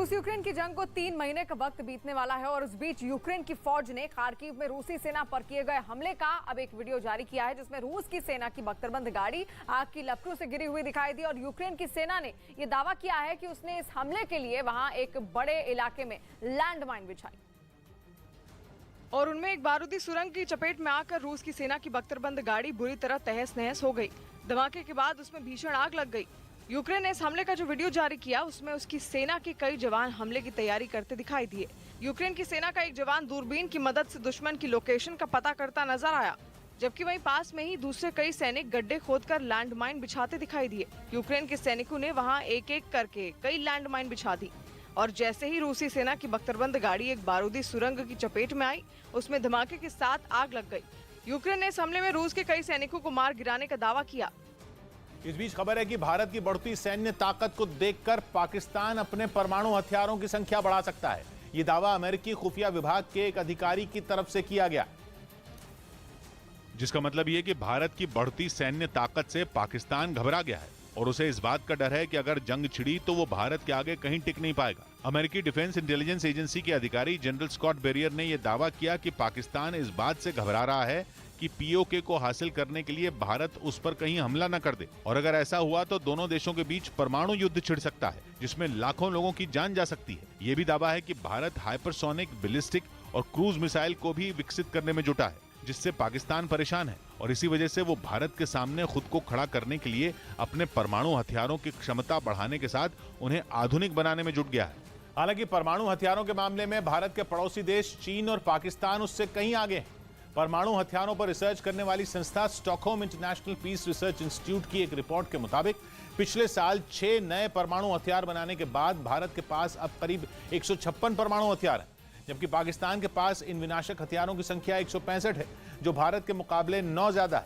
रूस यूक्रेन की जंग को 3 महीने का वक्त बीतने वाला है और उस बीच यूक्रेन की फौज ने खार्किव में रूसी सेना पर किए गए हमले का अब एक वीडियो जारी किया है, जिसमें रूस की सेना की बख्तरबंद गाड़ी आग की लपटों से गिरी हुई दिखाई दी और यूक्रेन की सेना ने यह दावा किया है कि उसने इस हमले के लिए वहां एक बड़े इलाके में लैंडमाइन बिछाई और उनमें एक बारूदी सुरंग की चपेट में आकर रूस की सेना की बख्तरबंद गाड़ी बुरी तरह तहस नहस हो गई। धमाके के बाद उसमें भीषण आग लग गई। यूक्रेन ने इस हमले का जो वीडियो जारी किया उसमें उसकी सेना के कई जवान हमले की तैयारी करते दिखाई दिए। यूक्रेन की सेना का एक जवान दूरबीन की मदद से दुश्मन की लोकेशन का पता करता नजर आया, जबकि वहीं पास में ही दूसरे कई सैनिक गड्ढे खोदकर लैंडमाइन बिछाते दिखाई दिए। यूक्रेन के सैनिकों ने वहां एक एक करके कई लैंडमाइन बिछा दी और जैसे ही रूसी सेना की बख्तरबंद गाड़ी एक बारूदी सुरंग की चपेट में आई, उसमें धमाके के साथ आग लग गई। यूक्रेन ने इस हमले में रूस के कई सैनिकों को मार गिराने का दावा किया। इस बीच खबर है कि भारत की बढ़ती सैन्य ताकत को देखकर पाकिस्तान अपने परमाणु हथियारों की संख्या बढ़ा सकता है। यह दावा अमेरिकी खुफिया विभाग के एक अधिकारी की तरफ से किया गया, जिसका मतलब यह कि भारत की बढ़ती सैन्य ताकत से पाकिस्तान घबरा गया है और उसे इस बात का डर है कि अगर जंग छिड़ी तो वो भारत के आगे कहीं टिक नहीं पाएगा। अमेरिकी डिफेंस इंटेलिजेंस एजेंसी के अधिकारी जनरल स्कॉट बेरियर ने यह दावा किया कि पाकिस्तान इस बात से घबरा रहा है कि पीओके को हासिल करने के लिए भारत उस पर कहीं हमला न कर दे और अगर ऐसा हुआ तो दोनों देशों के बीच परमाणु युद्ध छिड़ सकता है, जिसमें लाखों लोगों की जान जा सकती है। ये भी दावा है कि भारत हाइपरसोनिक, बैलिस्टिक और क्रूज मिसाइल को भी विकसित करने में जुटा है, जिससे पाकिस्तान परेशान है और इसी वजह से वो भारत के सामने खुद को खड़ा करने के लिए अपने परमाणु हथियारों की क्षमता बढ़ाने के साथ उन्हें आधुनिक बनाने में जुट गया है। हालांकि परमाणु हथियारों के मामले में भारत के पड़ोसी देश चीन और पाकिस्तान उससे कहीं आगे हैं। परमाणु हथियारों पर रिसर्च करने वाली संस्था Stockholm International Peace Research Institute की एक रिपोर्ट के मुताबिक पिछले साल 6 नए परमाणु हथियार बनाने के बाद भारत के पास अब करीब 156 परमाणु हथियार हैं, जबकि पाकिस्तान के पास इन विनाशक हथियारों की संख्या 165 है, जो भारत के मुकाबले 9 ज्यादा है।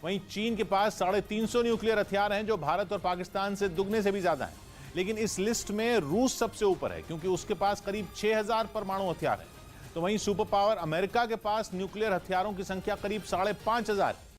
वहीं चीन के पास 350 न्यूक्लियर हथियार हैं, जो भारत और पाकिस्तान से दुगने से भी ज्यादा हैं। लेकिन इस लिस्ट में रूस सबसे ऊपर है, क्योंकि उसके पास करीब 6000 परमाणु हथियार हैं। तो वहीं सुपर पावर अमेरिका के पास न्यूक्लियर हथियारों की संख्या करीब 5500 है।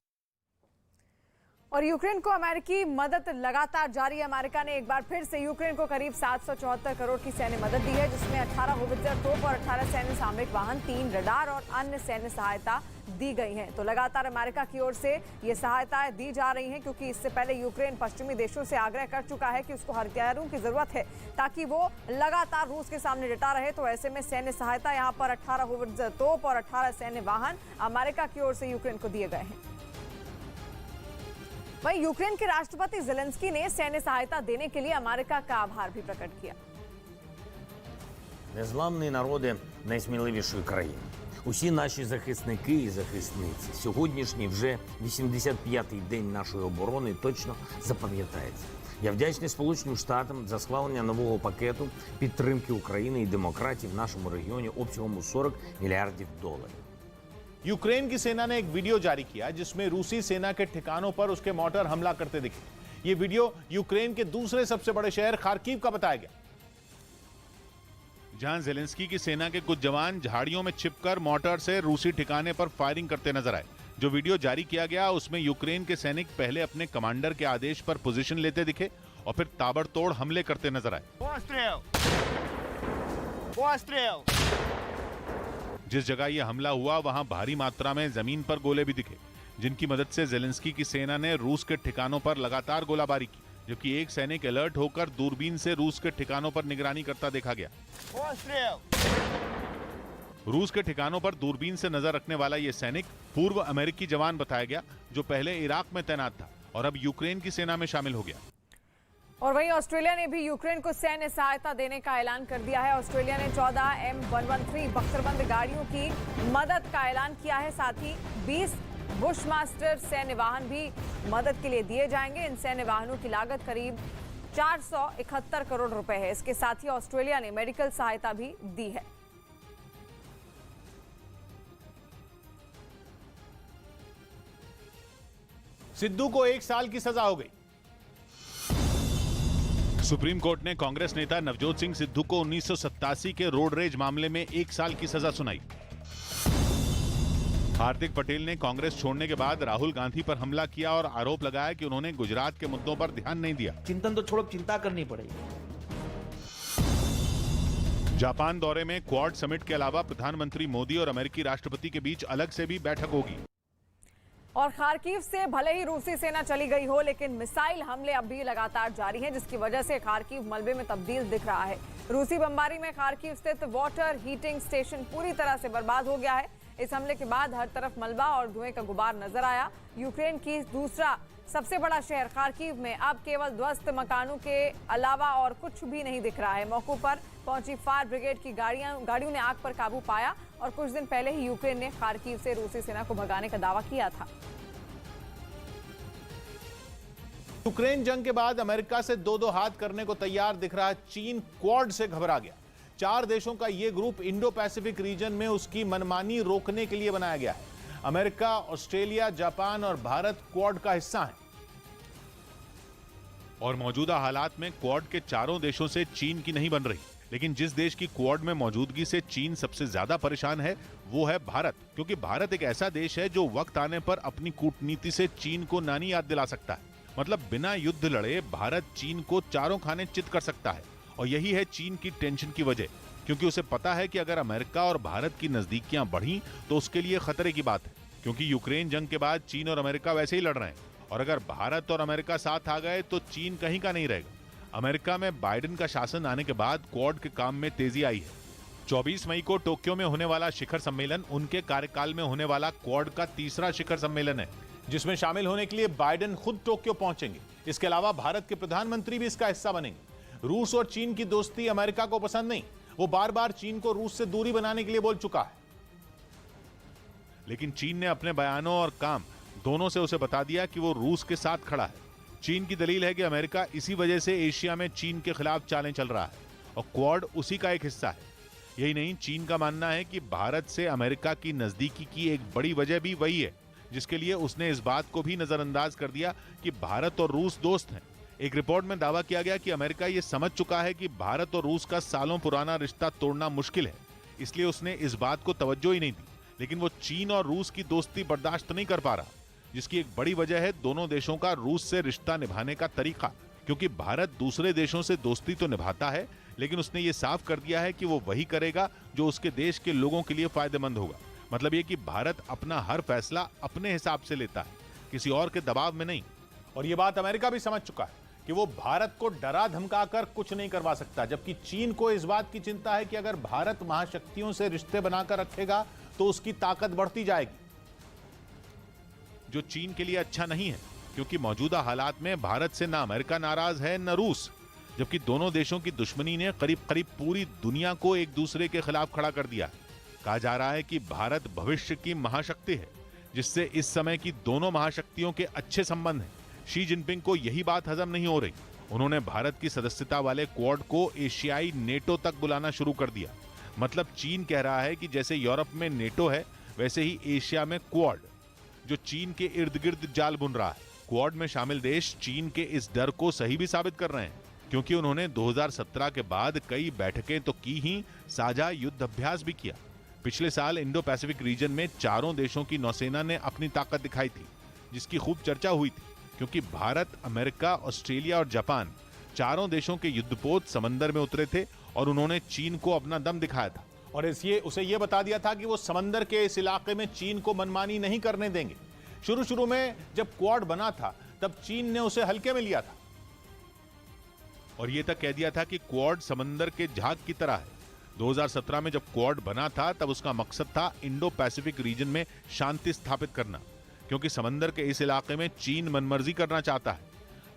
और यूक्रेन को अमेरिकी मदद लगातार जारी है। अमेरिका ने एक बार फिर से यूक्रेन को करीब 774 करोड़ की सैन्य मदद दी है, जिसमें 18 होवित्जर तोप और 18 सैन्य सामरिक वाहन, 3 रडार और अन्य सैन्य सहायता दी गई है। तो लगातार अमेरिका की ओर से ये सहायताएं दी जा रही हैं, क्योंकि इससे पहले यूक्रेन पश्चिमी देशों से आग्रह कर चुका है कि उसको हथियारों की जरूरत है ताकि वो लगातार रूस के सामने डटा रहे। तो ऐसे में सैन्य सहायता यहाँ पर 18 होवित्जर तोप और 18 सैन्य वाहन अमेरिका की ओर से यूक्रेन को दिए गए हैं। वहीं यूक्रेन के राष्ट्रपति ज़ेलेंस्की ने सैन्य सहायता देने के लिए अमेरिका का आभार भी प्रकट किया। Незламні народи найсміливішої країни. Усі наші захисники і захисниці. Сьогоднішній вже 85-й день нашої оборони точно запам'ятається. Я вдячний Сполученим Штатам за схвалення нового пакету підтримки України і демократії в нашому регіоні обсягом у $40 мільярдів. यूक्रेन की सेना ने एक वीडियो जारी किया, जिसमें रूसी सेना के ठिकानों पर उसके मोर्टार हमला करते दिखे। ये वीडियो यूक्रेन के दूसरे सबसे बड़े शहर खार्किव का बताया गया, जहां ज़ेलेंस्की की सेना के कुछ जवान झाड़ियों में छिपकर मोर्टार से रूसी ठिकाने पर फायरिंग करते नजर आए। जो वीडियो जारी किया गया उसमें यूक्रेन के सैनिक पहले अपने कमांडर के आदेश पर पोजीशन लेते दिखे और फिर ताबड़तोड़ हमले करते नजर आए। जिस जगह यह हमला हुआ वहां भारी मात्रा में जमीन पर गोले भी दिखे, जिनकी मदद से ज़ेलेंस्की की सेना ने रूस के ठिकानों पर लगातार गोलाबारी की, जबकि एक सैनिक अलर्ट होकर दूरबीन से रूस के ठिकानों पर निगरानी करता देखा गया। रूस के ठिकानों पर दूरबीन से नजर रखने वाला यह सैनिक पूर्व अमेरिकी जवान बताया गया, जो पहले इराक में तैनात था और अब यूक्रेन की सेना में शामिल हो गया। और वहीं ऑस्ट्रेलिया ने भी यूक्रेन को सैन्य सहायता देने का ऐलान कर दिया है। ऑस्ट्रेलिया ने 14 M113 बख्तरबंद गाड़ियों की मदद का ऐलान किया है। साथ ही 20 बुशमास्टर सैन्य वाहन भी मदद के लिए दिए जाएंगे। इन सैन्य वाहनों की लागत करीब 471 करोड़ रुपए है। इसके साथ ही ऑस्ट्रेलिया ने मेडिकल सहायता भी दी है। सिद्धू को 1 साल की सजा हो गई। सुप्रीम कोर्ट ने कांग्रेस नेता नवजोत सिंह सिद्धू को 1987 के रोड रेज मामले में 1 साल की सजा सुनाई। हार्दिक पटेल ने कांग्रेस छोड़ने के बाद राहुल गांधी पर हमला किया और आरोप लगाया कि उन्होंने गुजरात के मुद्दों पर ध्यान नहीं दिया। चिंतन तो छोड़ो, चिंता करनी पड़ेगी। जापान दौरे में क्वाड समिट के अलावा प्रधानमंत्री मोदी और अमेरिकी राष्ट्रपति के बीच अलग से भी बैठक होगी। और खार्किव से भले ही रूसी सेना चली गई हो, लेकिन मिसाइल हमले अब भी लगातार जारी हैं, जिसकी वजह से खार्किव मलबे में तब्दील दिख रहा है। रूसी बमबारी में खार्किव स्थित वाटर हीटिंग स्टेशन पूरी तरह से बर्बाद हो गया है। इस हमले के बाद हर तरफ मलबा और धुएं का गुबार नजर आया। यूक्रेन की दूसरा सबसे बड़ा शहर खार्किव में अब केवल ध्वस्त मकानों के अलावा और कुछ भी नहीं दिख रहा है। मौके पर पहुंची फायर ब्रिगेड की गाड़ियों ने आग पर काबू पाया और कुछ दिन पहले ही यूक्रेन ने खार्किव से रूसी सेना को भगाने का दावा किया था। यूक्रेन जंग के बाद अमेरिका से दो हाथ करने को तैयार दिख रहा चीन क्वाड से घबरा गया। 4 देशों का यह ग्रुप इंडो पैसिफिक रीजन में उसकी मनमानी रोकने के लिए बनाया गया है। अमेरिका, ऑस्ट्रेलिया, जापान और भारत क्वाड का हिस्सा हैं। और मौजूदा हालात में क्वाड के चारों देशों से चीन की नहीं बन रही, लेकिन जिस देश की क्वाड में मौजूदगी से चीन सबसे ज्यादा परेशान है वो है भारत, क्योंकि भारत एक ऐसा देश है जो वक्त आने पर अपनी कूटनीति से चीन को नानी याद दिला सकता है। मतलब बिना युद्ध लड़े भारत चीन को चारों खाने चित कर सकता है। और यही है चीन की टेंशन की वजह, क्योंकि उसे पता है कि अगर अमेरिका और भारत की नजदीकियां बढ़ी तो उसके लिए खतरे की बात है, क्योंकि यूक्रेन जंग के बाद चीन और अमेरिका वैसे ही लड़ रहे हैं और अगर भारत और अमेरिका साथ आ गए तो चीन कहीं का नहीं रहेगा। अमेरिका में बाइडेन का शासन आने के बाद क्वाड के काम में तेजी आई है। 24 मई को टोक्यो में होने वाला शिखर सम्मेलन उनके कार्यकाल में होने वाला क्वाड का तीसरा शिखर सम्मेलन है, जिसमें शामिल होने के लिए बाइडेन खुद टोक्यो पहुंचेंगे। इसके अलावा भारत के प्रधानमंत्री भी इसका हिस्सा बनेंगे। रूस और चीन की दोस्ती अमेरिका को पसंद नहीं, वो बार बार चीन को रूस से दूरी बनाने के लिए बोल चुका है। लेकिन चीन ने अपने बयानों और काम दोनों से उसे बता दिया कि वो रूस के साथ खड़ा है। चीन की दलील है कि अमेरिका इसी वजह से एशिया में चीन के खिलाफ चालें चल रहा है और क्वाड उसी का एक हिस्सा है। यही नहीं, चीन का मानना है कि भारत से अमेरिका की नजदीकी की एक बड़ी वजह भी वही है, जिसके लिए उसने इस बात को भी नजरअंदाज कर दिया कि भारत और रूस दोस्त हैं। एक रिपोर्ट में दावा किया गया कि अमेरिका ये समझ चुका है कि भारत और रूस का सालों पुराना रिश्ता तोड़ना मुश्किल है, इसलिए उसने इस बात को तवज्जो ही नहीं दी। लेकिन वो चीन और रूस की दोस्ती बर्दाश्त नहीं कर पा रहा, जिसकी एक बड़ी वजह है दोनों देशों का रूस से रिश्ता निभाने का तरीका। क्योंकि भारत दूसरे देशों से दोस्ती तो निभाता है, लेकिन उसने ये साफ कर दिया है कि वो वही करेगा जो उसके देश के लोगों के लिए फायदेमंद होगा। मतलब ये कि भारत अपना हर फैसला अपने हिसाब से लेता है, किसी और के दबाव में नहीं। और ये बात अमेरिका भी समझ चुका है कि वो भारत को डरा धमकाकर कुछ नहीं करवा सकता, जबकि चीन को इस बात की चिंता है कि अगर भारत महाशक्तियों से रिश्ते बनाकर रखेगा तो उसकी ताकत बढ़ती जाएगी, जो चीन के लिए अच्छा नहीं है, क्योंकि मौजूदा हालात में भारत से ना अमेरिका नाराज है न रूस, जबकि दोनों देशों की दुश्मनी ने करीब करीब पूरी दुनिया को एक दूसरे के खिलाफ खड़ा कर दिया। कहा जा रहा है कि भारत भविष्य की महाशक्ति है, जिससे इस समय की दोनों महाशक्तियों के अच्छे संबंध हैं। शी जिनपिंग को यही बात हजम नहीं हो रही। उन्होंने भारत की सदस्यता वाले क्वाड को एशियाई नेटो तक बुलाना शुरू कर दिया। मतलब चीन कह रहा है कि जैसे यूरोप में नेटो है, वैसे ही एशिया में क्वाड, जो चीन के इर्द गिर्द जाल बुन रहा है। क्वाड में शामिल देश चीन के इस डर को सही भी साबित कर रहे हैं, क्योंकि उन्होंने 2017 के बाद कई बैठकें तो की ही, साझा युद्ध अभ्यास भी किया। पिछले साल इंडो पैसिफिक रीजन में चारों देशों की नौसेना ने अपनी ताकत दिखाई थी, जिसकी खूब चर्चा हुई थी, क्योंकि भारत, अमेरिका, ऑस्ट्रेलिया और जापान चारों देशों के युद्धपोत समंदर में उतरे थे और उन्होंने चीन को अपना दम दिखाया था। और उसे यह बता दिया था कि वो समंदर के इस इलाके में चीन को मनमानी नहीं करने देंगे। शुरू में जब क्वाड बना था तब चीन ने उसे हल्के में लिया था और यह तक कह दिया था कि क्वाड समंदर के झाग की तरह है। 2017 में जब क्वाड बना था तब उसका मकसद था इंडो पैसिफिक रीजन में शांति स्थापित करना, क्योंकि समंदर के इस इलाके में चीन मनमर्जी करना चाहता है।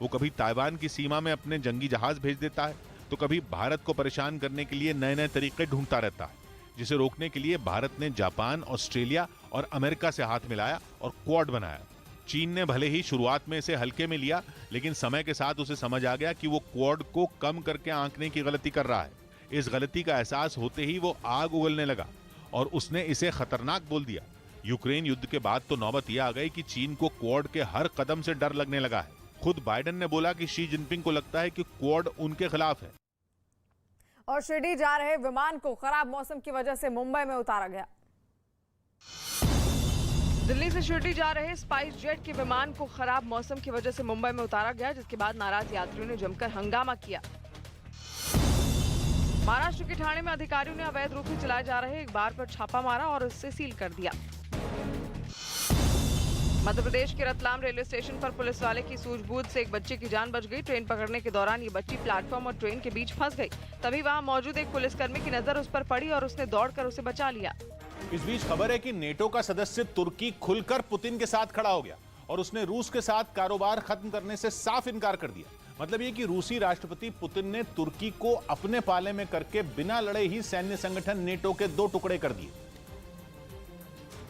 वो कभी ताइवान की सीमा में अपने जंगी जहाज भेज देता है, तो कभी भारत को परेशान करने के लिए नए नए तरीके ढूंढता रहता है, जिसे रोकने के लिए भारत ने जापान, ऑस्ट्रेलिया और अमेरिका से हाथ मिलाया और क्वाड बनाया। चीन ने भले ही शुरुआत में इसे हल्के में लिया, लेकिन समय के साथ उसे समझ आ गया कि वो क्वाड को कम करके आंकने की गलती कर रहा है। इस गलती का एहसास होते ही वो आग उगलने लगा और उसने इसे खतरनाक बोल दिया। यूक्रेन युद्ध के बाद तो नौबत यह आ गई कि चीन को क्वाड के हर कदम से डर लगने लगा है। खुद बाइडेन ने बोला कि शी जिनपिंग को लगता है कि क्वाड उनके खिलाफ है। और शिरडी जा रहे विमान को खराब मौसम की वजह से मुंबई में उतारा गया। दिल्ली से शिरडी जा रहे स्पाइस जेट के विमान को खराब मौसम की वजह से मुंबई में उतारा गया, जिसके बाद नाराज यात्रियों ने जमकर हंगामा किया। महाराष्ट्र के ठाणे में अधिकारियों ने अवैध रूप से चलाए जा रहे एक बार पर छापा मारा और इसे सील कर दिया। मध्य प्रदेश के रतलाम रेलवे स्टेशन पर पुलिस वाले की सूझबूझ से एक बच्चे की जान बच गई। ट्रेन पकड़ने के दौरान ये बच्ची प्लेटफॉर्म और ट्रेन के बीच फंस गई। तभी वहां मौजूद एक पुलिसकर्मी की नजर उस पर पड़ी और उसने दौड़कर उसे बचा लिया। इस बीच खबर है कि नेटो का सदस्य तुर्की खुलकर पुतिन के साथ खड़ा हो गया और उसने रूस के साथ कारोबार खत्म करने से साफ इनकार कर दिया। मतलब ये कि रूसी राष्ट्रपति पुतिन ने तुर्की को अपने पाले में करके बिना लड़े ही सैन्य संगठन नेटो के 2 टुकड़े कर दिए।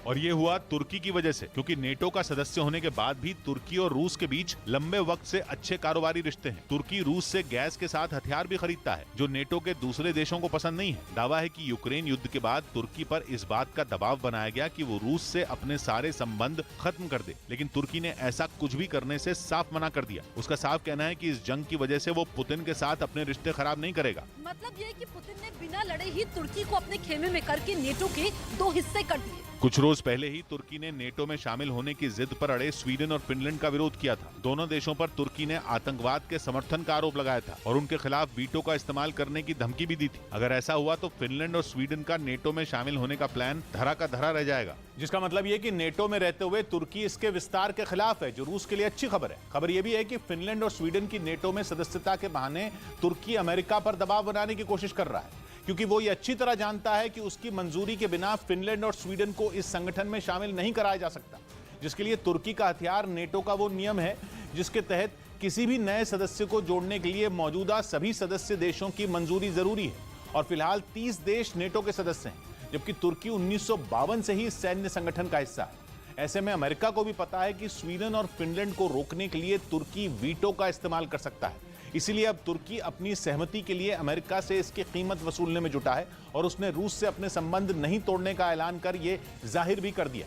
और ये हुआ तुर्की की वजह से, क्योंकि नेटो का सदस्य होने के बाद भी तुर्की और रूस के बीच लंबे वक्त से अच्छे कारोबारी रिश्ते हैं। तुर्की रूस से गैस के साथ हथियार भी खरीदता है, जो नेटो के दूसरे देशों को पसंद नहीं है। दावा है कि यूक्रेन युद्ध के बाद तुर्की पर इस बात का दबाव बनाया गया कि वो रूस से अपने सारे संबंध खत्म कर दे, लेकिन तुर्की ने ऐसा कुछ भी करने से साफ मना कर दिया। उसका साफ कहना है कि इस जंग की वजह से वो पुतिन के साथ अपने रिश्ते खराब नहीं करेगा। मतलब ये है कि पुतिन ने बिना लड़े ही तुर्की को अपने खेमे में करके नेटो के 2 हिस्से कर दिए। कुछ रोज पहले ही तुर्की ने नेटो में शामिल होने की जिद पर अड़े स्वीडन और फिनलैंड का विरोध किया था। दोनों देशों पर तुर्की ने आतंकवाद के समर्थन का आरोप लगाया था और उनके खिलाफ वीटो का इस्तेमाल करने की धमकी भी दी थी। अगर ऐसा हुआ तो फिनलैंड और स्वीडन का नेटो में शामिल होने का प्लान धरा का धरा रह जाएगा। जिसका मतलब ये कि नेटो में रहते हुए तुर्की इसके विस्तार के खिलाफ है, जो रूस के लिए अच्छी खबर है। खबर यह भी है कि फिनलैंड और स्वीडन की नेटो में सदस्यता के बहाने तुर्की अमेरिका पर दबाव बनाने की कोशिश कर रहा है, क्योंकि वो ये अच्छी तरह जानता है कि उसकी मंजूरी के बिना फिनलैंड और स्वीडन को इस संगठन में शामिल नहीं कराया जा सकता, जिसके लिए तुर्की का हथियार नेटो का वो नियम है जिसके तहत किसी भी नए सदस्य को जोड़ने के लिए मौजूदा सभी सदस्य देशों की मंजूरी जरूरी है। और फिलहाल 30 देश नेटो के सदस्य हैं, जबकि तुर्की 1952 से ही इस सैन्य संगठन का हिस्सा है। ऐसे में अमेरिका को भी पता है कि स्वीडन और फिनलैंड को रोकने के लिए तुर्की वीटो का इस्तेमाल कर सकता है। इसीलिए अब तुर्की अपनी सहमति के लिए अमेरिका से इसकी कीमत वसूलने में जुटा है और उसने रूस से अपने संबंध नहीं तोड़ने का ऐलान कर ये जाहिर भी कर दिया।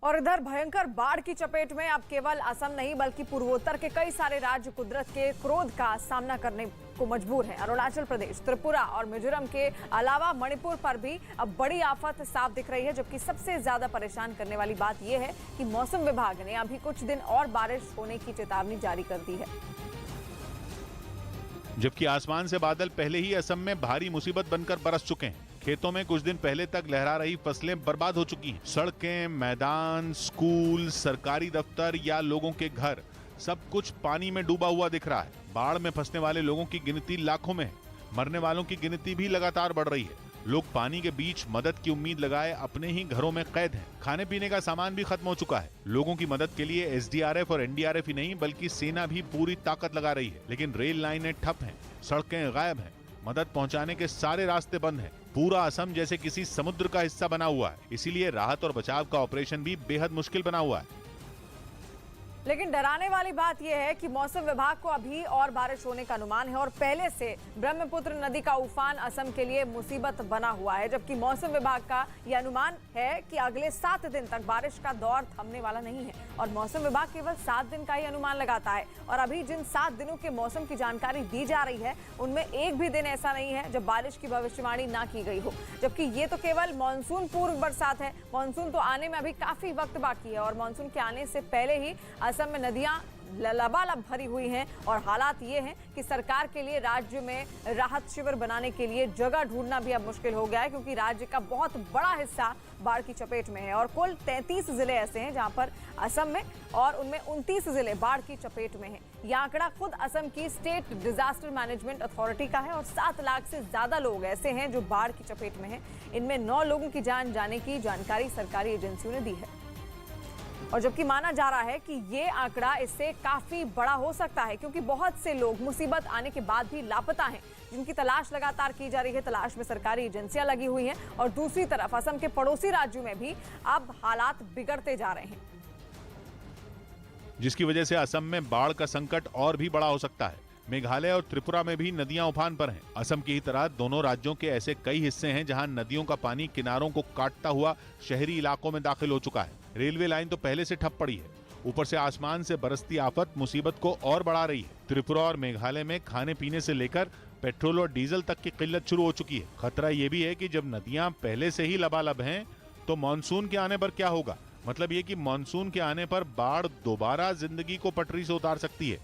और इधर भयंकर बाढ़ की चपेट में अब केवल असम नहीं बल्कि पूर्वोत्तर के कई सारे राज्य कुदरत के क्रोध का सामना करने को मजबूर हैं। अरुणाचल प्रदेश, त्रिपुरा और मिजोरम के अलावा मणिपुर पर भी अब बड़ी आफत साफ दिख रही है। जबकि सबसे ज्यादा परेशान करने वाली बात यह है कि मौसम विभाग ने अभी कुछ दिन और बारिश होने की चेतावनी जारी कर दी है। जबकि आसमान से बादल पहले ही असम में भारी मुसीबत बनकर बरस चुके हैं। खेतों में कुछ दिन पहले तक लहरा रही फसलें बर्बाद हो चुकी हैं। सड़कें, मैदान, स्कूल, सरकारी दफ्तर या लोगों के घर, सब कुछ पानी में डूबा हुआ दिख रहा है। बाढ़ में फंसने वाले लोगों की गिनती लाखों में है। मरने वालों की गिनती भी लगातार बढ़ रही है। लोग पानी के बीच मदद की उम्मीद लगाए अपने ही घरों में कैद हैं। खाने पीने का सामान भी खत्म हो चुका है। लोगों की मदद के लिए एसडीआरएफ और एनडीआरएफ ही नहीं बल्कि सेना भी पूरी ताकत लगा रही है। लेकिन रेल लाइनें ठप हैं, सड़कें गायब हैं, मदद पहुंचाने के सारे रास्ते बंद हैं। पूरा असम जैसे किसी समुद्र का हिस्सा बना हुआ है। इसीलिए राहत और बचाव का ऑपरेशन भी बेहद मुश्किल बना हुआ है। लेकिन डराने वाली बात यह है कि मौसम विभाग को अभी और बारिश होने का अनुमान है और पहले से ब्रह्मपुत्र नदी का उफान असम के लिए मुसीबत बना हुआ है। जबकि मौसम विभाग का यह अनुमान है कि अगले 7 दिन तक बारिश का दौर थमने वाला नहीं है और मौसम विभाग केवल 7 दिन का ही अनुमान लगाता है। और अभी जिन 7 दिनों के मौसम की जानकारी दी जा रही है उनमें एक भी दिन ऐसा नहीं है जब बारिश की भविष्यवाणी ना की गई हो। जबकि ये तो केवल मानसून पूर्व बरसात है। मानसून तो आने में अभी काफी वक्त बाकी है और मानसून के आने से पहले ही असम में नदियां लबालब भरी हुई हैं और हालात ये हैं कि सरकार के लिए राज्य में राहत शिविर बनाने के लिए जगह ढूंढना भी अब मुश्किल हो गया है, क्योंकि राज्य का बहुत बड़ा हिस्सा बाढ़ की चपेट में है और कुल 33 जिले ऐसे हैं जहां पर असम में और उनमें 29 जिले बाढ़ की चपेट में हैं। यह आंकड़ा खुद असम की स्टेट डिजास्टर मैनेजमेंट अथॉरिटी का है और 7 लाख से ज्यादा लोग ऐसे हैं जो बाढ़ की चपेट में हैं। इनमें 9 लोगों की जान जाने की जानकारी सरकारी एजेंसियों ने दी है और जबकि माना जा रहा है कि ये आंकड़ा इससे काफी बड़ा हो सकता है, क्योंकि बहुत से लोग मुसीबत आने के बाद भी लापता हैं, जिनकी तलाश लगातार की जा रही है। तलाश में सरकारी एजेंसियां लगी हुई हैं और दूसरी तरफ असम के पड़ोसी राज्यों में भी अब हालात बिगड़ते जा रहे हैं, जिसकी वजह से असम में बाढ़ का संकट और भी बड़ा हो सकता है। मेघालय और त्रिपुरा में भी नदियां उफान पर हैं। असम की ही तरह दोनों राज्यों के ऐसे कई हिस्से हैं जहां नदियों का पानी किनारों को काटता हुआ शहरी इलाकों में दाखिल हो चुका है। रेलवे लाइन तो पहले से ठप पड़ी है। ऊपर से आसमान से बरसती आफत मुसीबत को और बढ़ा रही है। त्रिपुरा और मेघालय में खाने पीने से लेकर पेट्रोल और डीजल तक की किल्लत शुरू हो चुकी है। खतरा ये भी है कि जब नदियां पहले से ही लबालब हैं तो मानसून के आने पर क्या होगा। मतलब ये कि मानसून के आने पर बाढ़ दोबारा जिंदगी को पटरी से उतार सकती है।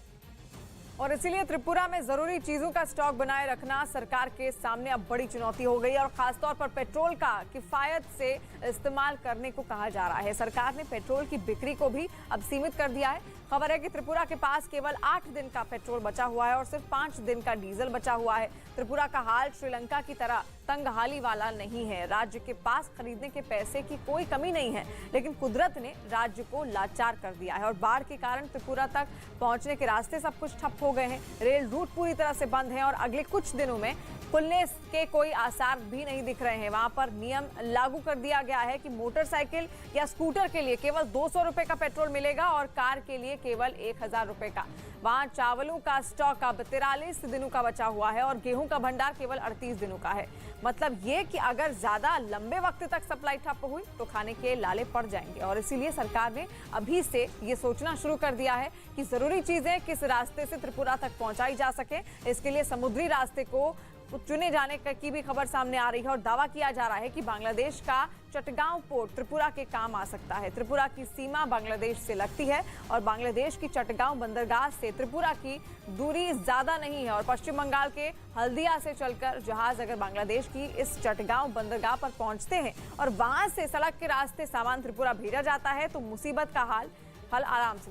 और इसीलिए त्रिपुरा में जरूरी चीजों का स्टॉक बनाए रखना सरकार के सामने अब बड़ी चुनौती हो गई है और खासतौर पर पेट्रोल का किफायत से इस्तेमाल करने को कहा जा रहा है। सरकार ने पेट्रोल की बिक्री को भी अब सीमित कर दिया है। खबर है कि त्रिपुरा के पास केवल 8 दिन का पेट्रोल बचा हुआ है और सिर्फ 5 दिन का डीजल बचा हुआ है। त्रिपुरा का हाल श्रीलंका की तरह तंगहाली वाला नहीं है। राज्य के पास खरीदने के पैसे की कोई कमी नहीं है, लेकिन कुदरत ने राज्य को लाचार कर दिया है और बाढ़ के कारण त्रिपुरा तक पहुंचने के रास्ते सब कुछ ठप हो गए हैं। रेल रूट पूरी तरह से बंद है और अगले कुछ दिनों में खुलने के कोई आसार भी नहीं दिख रहे हैं। वहां पर नियम लागू कर दिया गया है कि मोटरसाइकिल या स्कूटर के लिए केवल 200 रुपए का पेट्रोल मिलेगा और कार के लिए केवल 1000 रुपए का। वहां चावलों का स्टॉक अब 43 दिनों का बचा हुआ है और गेहूं का भंडार केवल 38 दिनों का है। मतलब ये कि अगर ज्यादा लंबे वक्त तक सप्लाई ठप हुई तो खाने के लाले पड़ जाएंगे और इसीलिए सरकार ने अभी से ये सोचना शुरू कर दिया है कि जरूरी चीजें किस रास्ते से त्रिपुरा तक पहुंचाई जा सके। इसके लिए समुद्री रास्ते को चुने जाने की भी खबर सामने आ रही है और दावा किया जा रहा है कि बांग्लादेश का चटगांव पोर्ट त्रिपुरा के काम आ सकता है। त्रिपुरा की सीमा बांग्लादेश से लगती है और बांग्लादेश की चटगांव बंदरगाह से त्रिपुरा की दूरी ज्यादा नहीं है और पश्चिम बंगाल के हल्दिया से चलकर जहाज अगर बांग्लादेश की इस चटगांव बंदरगाह पर पहुंचते हैं और वहां से सड़क के रास्ते सामान त्रिपुरा भेजा जाता है तो मुसीबत का हल आराम से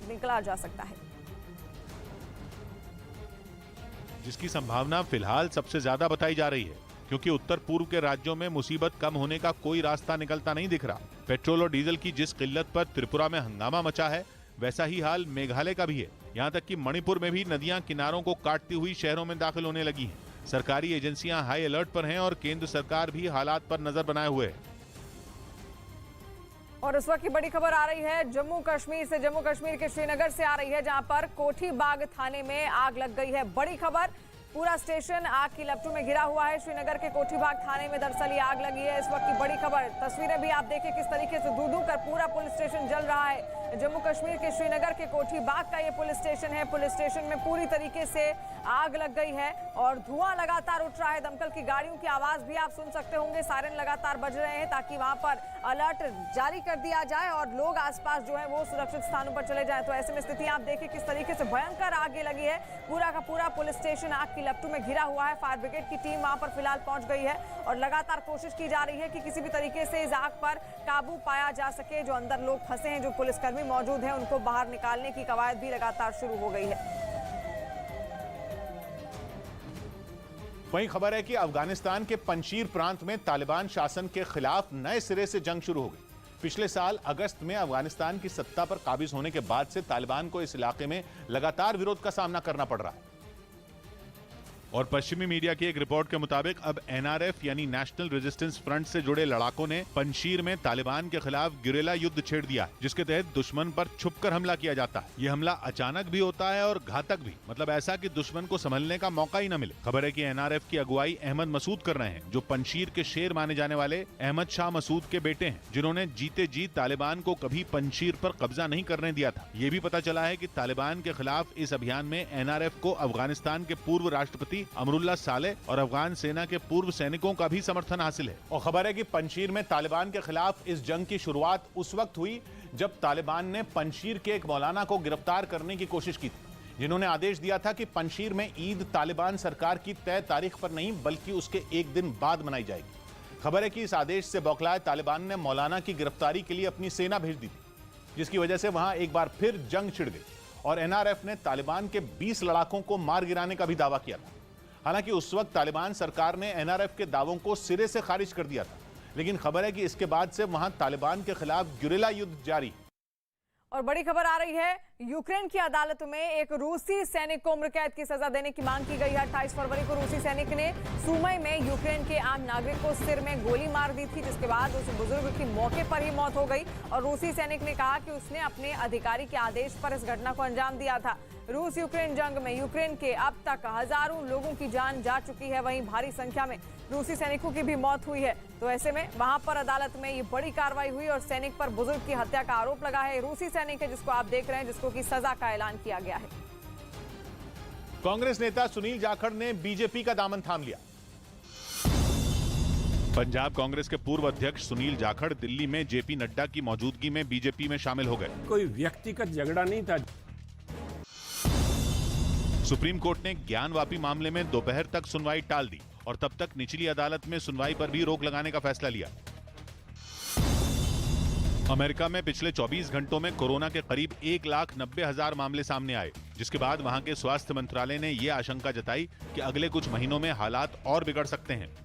निकला जा सकता है, जिसकी संभावना फिलहाल सबसे ज्यादा बताई जा रही है, क्योंकि उत्तर पूर्व के राज्यों में मुसीबत कम होने का कोई रास्ता निकलता नहीं दिख रहा। पेट्रोल और डीजल की जिस किल्लत पर त्रिपुरा में हंगामा मचा है, वैसा ही हाल मेघालय का भी है। यहाँ तक कि मणिपुर में भी नदियां किनारों को काटती हुई शहरों में दाखिल होने लगी हैं। सरकारी एजेंसियां हाई अलर्ट पर हैं और केंद्र सरकार भी हालात पर नजर बनाए हुए है। और इस वक्त की बड़ी खबर आ रही है जम्मू कश्मीर के श्रीनगर से आ रही है, जहां पर कोठी बाग थाने में आग लग गई है। बड़ी खबर, पूरा स्टेशन आग की लपटों में घिरा हुआ है। श्रीनगर के कोठी बाग थाने में दरअसल ये आग लगी है। इस वक्त की बड़ी खबर, तस्वीरें भी आप देखें किस तरीके से धू कर पूरा पुलिस स्टेशन जल रहा है। जम्मू कश्मीर के श्रीनगर के कोठी बाग का ये पुलिस स्टेशन है। पुलिस स्टेशन में पूरी तरीके से आग लग गई है और धुआं लगातार उठ रहा है। दमकल की गाड़ियों की आवाज भी आप सुन सकते होंगे, सायरन लगातार बज रहे हैं ताकि वहां पर अलर्ट जारी कर दिया जाए और लोग आसपास जो है वो सुरक्षित स्थानों पर चले जाएं। तो ऐसे में स्थिति आप देखिए किस तरीके से भयंकर आग लगी है। पूरा का पूरा पुलिस स्टेशन आग की लपटों में घिरा हुआ है। फायर ब्रिगेड की टीम वहां पर फिलहाल पहुंच गई है और लगातार कोशिश की जा रही है कि किसी भी तरीके से इस आग पर काबू पाया जा सके। जो अंदर लोग फंसे हैं, जो पुलिसकर्मी मौजूद हैं, उनको बाहर निकालने की कवायद भी लगातार शुरू हो गई है। वहीं खबर है कि अफगानिस्तान के पंशीर प्रांत में तालिबान शासन के खिलाफ नए सिरे से जंग शुरू हो गई। पिछले साल अगस्त में अफगानिस्तान की सत्ता पर काबिज होने के बाद से तालिबान को इस इलाके में लगातार विरोध का सामना करना पड़ रहा है। और पश्चिमी मीडिया की एक रिपोर्ट के मुताबिक अब एनआरएफ यानी नेशनल रेजिस्टेंस फ्रंट से जुड़े लड़ाकों ने पंशीर में तालिबान के खिलाफ गिरेला युद्ध छेड़ दिया है, जिसके तहत दुश्मन पर छुपकर हमला किया जाता है। ये हमला अचानक भी होता है और घातक भी, मतलब ऐसा कि दुश्मन को संभलने का मौका ही न मिले। खबर है कि एनआरएफ की अगुवाई अहमद मसूद कर रहे हैं, जो पंशीर के शेर माने जाने वाले अहमद शाह मसूद के बेटे हैं, जिन्होंने जीते जी तालिबान को कभी पंशीर पर कब्जा नहीं करने दिया था। ये भी पता चला है कि तालिबान के खिलाफ इस अभियान में एनआरएफ को अफगानिस्तान के पूर्व राष्ट्रपति अमरुल्लाह सालेह और अफगान सेना के पूर्व सैनिकों का भी समर्थन हासिल है। और खबर है कि पंशीर में तालिबान के खिलाफ इस जंग की शुरुआत उस वक्त हुई जब तालिबान ने पंशीर के एक मौलाना को गिरफ्तार करने की कोशिश की थी, जिन्होंने आदेश दिया था कि पंशीर में ईद तालिबान सरकार की तय तारीख पर नहीं बल्कि उसके एक दिन बाद मनाई जाएगी। खबर है कि इस आदेश से बौखलाए तालिबान ने मौलाना की गिरफ्तारी के लिए अपनी सेना भेज दी थी, जिसकी वजह से वहां एक बार फिर जंग छिड़ गई और एनआरएफ ने तालिबान के 20 लड़ाकों को मार गिराने का भी दावा किया था। हालांकि उस वक्त तालिबान सरकार ने एनआरएफ के दावों को सिरे से खारिज कर दिया था, लेकिन खबर है कि इसके बाद से वहां तालिबान के खिलाफ गिरिला युद्ध जारी है। और बड़ी खबर आ रही है, यूक्रेन की अदालत में एक रूसी सैनिक को उम्र कैद की सजा देने की मांग की गई है। 28 फरवरी को रूसी सैनिक ने सुमई में यूक्रेन के आम नागरिक को सिर में गोली मार दी थी, जिसके बाद उस बुजुर्ग की मौके पर ही मौत हो गई और रूसी सैनिक ने कहा कि उसने अपने अधिकारी के आदेश पर इस घटना को अंजाम दिया था। रूस यूक्रेन जंग में यूक्रेन के अब तक हजारों लोगों की जान जा चुकी है, वहीं भारी संख्या में रूसी सैनिकों की भी मौत हुई है। तो ऐसे में वहां पर अदालत में ये बड़ी कार्रवाई हुई और सैनिक पर बुजुर्ग की हत्या का आरोप लगा है। रूसी सैनिक है जिसको आप देख रहे हैं, जिसको की सजा का ऐलान किया गया है। कांग्रेस नेता सुनील जाखड़ ने बीजेपी का दामन थाम लिया। पंजाब कांग्रेस के पूर्व अध्यक्ष सुनील जाखड़ दिल्ली में जेपी नड्डा की मौजूदगी में बीजेपी में शामिल हो गए। कोई व्यक्तिगत झगड़ा नहीं था। सुप्रीम कोर्ट ने ज्ञानवापी मामले में दोपहर तक सुनवाई टाल दी और तब तक निचली अदालत में सुनवाई पर भी रोक लगाने का फैसला लिया। अमेरिका में पिछले 24 घंटों में कोरोना के करीब 1,90,000 मामले सामने आए, जिसके बाद वहां के स्वास्थ्य मंत्रालय ने यह आशंका जताई कि अगले कुछ महीनों में हालात और बिगड़ सकते हैं।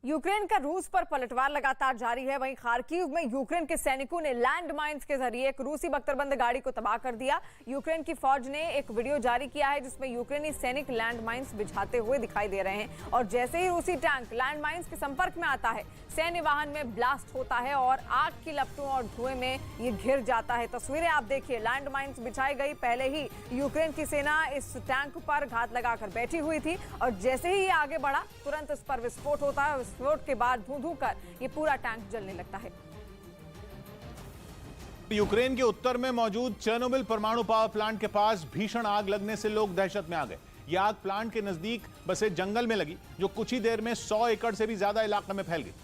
यूक्रेन का रूस पर पलटवार लगातार जारी है। वहीं खार्किव में यूक्रेन के सैनिकों ने लैंड माइंस के जरिए एक रूसी बख्तरबंद गाड़ी को तबाह कर दिया। यूक्रेन की फौज ने एक वीडियो जारी किया है जिसमें यूक्रेनी सैनिक लैंड माइंस बिछाते हुए दिखाई दे रहे हैं और जैसे ही रूसी टैंक लैंड माइंस के संपर्क में आता है, सैन्य वाहन में ब्लास्ट होता है और आग की लपटों और धुएं में ये घिर जाता है। तस्वीरें आप देखिए, लैंड माइंस बिछाई गई। पहले ही यूक्रेन की सेना इस टैंक पर घात लगाकर बैठी हुई थी और जैसे ही ये आगे बढ़ा, तुरंत इस पर विस्फोट होता है। विस्फोट के बाद धू-धू कर ये पूरा टैंक जलने लगता है। यूक्रेन के उत्तर में मौजूद चेर्नोबिल परमाणु पावर प्लांट के पास भीषण आग लगने से लोग दहशत में आ गए। यह आग प्लांट के नजदीक बसे जंगल में लगी, जो कुछ ही देर में 100 एकड़ से भी ज्यादा इलाके में फैल गई,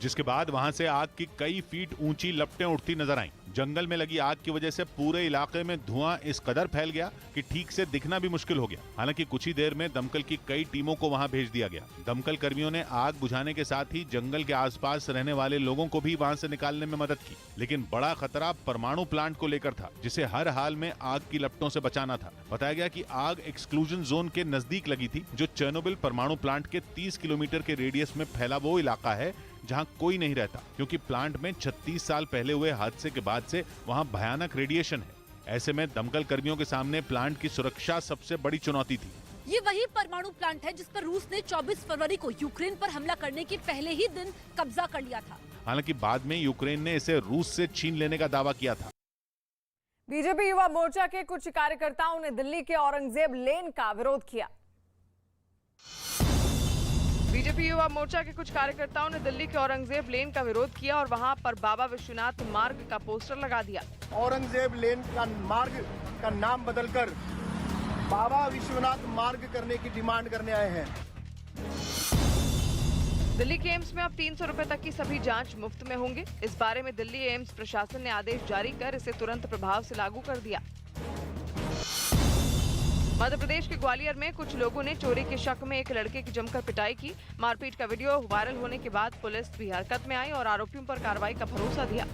जिसके बाद वहां से आग की कई फीट ऊंची लपटें उठती नजर आईं। जंगल में लगी आग की वजह से पूरे इलाके में धुआं इस कदर फैल गया कि ठीक से दिखना भी मुश्किल हो गया। हालांकि कुछ ही देर में दमकल की कई टीमों को वहां भेज दिया गया। दमकल कर्मियों ने आग बुझाने के साथ ही जंगल के आसपास रहने वाले लोगों को भी वहां से निकालने में मदद की। लेकिन बड़ा खतरा परमाणु प्लांट को लेकर था, जिसे हर हाल में आग की लपटों से बचाना था। बताया गया कि आग एक्सक्लूजन जोन के नजदीक लगी थी, जो चेर्नोबिल परमाणु प्लांट के 30 किलोमीटर के रेडियस में फैला वो इलाका है जहां कोई नहीं रहता, क्योंकि प्लांट में 36 साल पहले हुए हादसे के बाद से वहां भयानक रेडिएशन है। ऐसे में दमकल कर्मियों के सामने प्लांट की सुरक्षा सबसे बड़ी चुनौती थी। ये वही परमाणु प्लांट है जिस पर रूस ने 24 फरवरी को यूक्रेन पर हमला करने के पहले ही दिन कब्जा कर लिया था। हालांकि बाद में यूक्रेन ने इसे रूस से छीन लेने का दावा किया था। बीजेपी युवा मोर्चा के कुछ कार्यकर्ताओं ने दिल्ली के औरंगजेब लेन का विरोध किया। बीजेपी युवा मोर्चा के कुछ कार्यकर्ताओं ने दिल्ली के औरंगजेब लेन का विरोध किया और वहां पर बाबा विश्वनाथ मार्ग का पोस्टर लगा दिया। औरंगजेब लेन का मार्ग का नाम बदलकर बाबा विश्वनाथ मार्ग करने की डिमांड करने आए हैं। दिल्ली के एम्स में अब 300 रुपए तक की सभी जांच मुफ्त में होंगे। इस बारे में दिल्ली एम्स प्रशासन ने आदेश जारी कर इसे तुरंत प्रभाव से लागू कर दिया। मध्य प्रदेश के ग्वालियर में कुछ लोगों ने चोरी के शक में एक लड़के की जमकर पिटाई की। मारपीट का वीडियो वायरल होने के बाद पुलिस भी हरकत में आई और आरोपियों पर कार्रवाई का भरोसा दिया।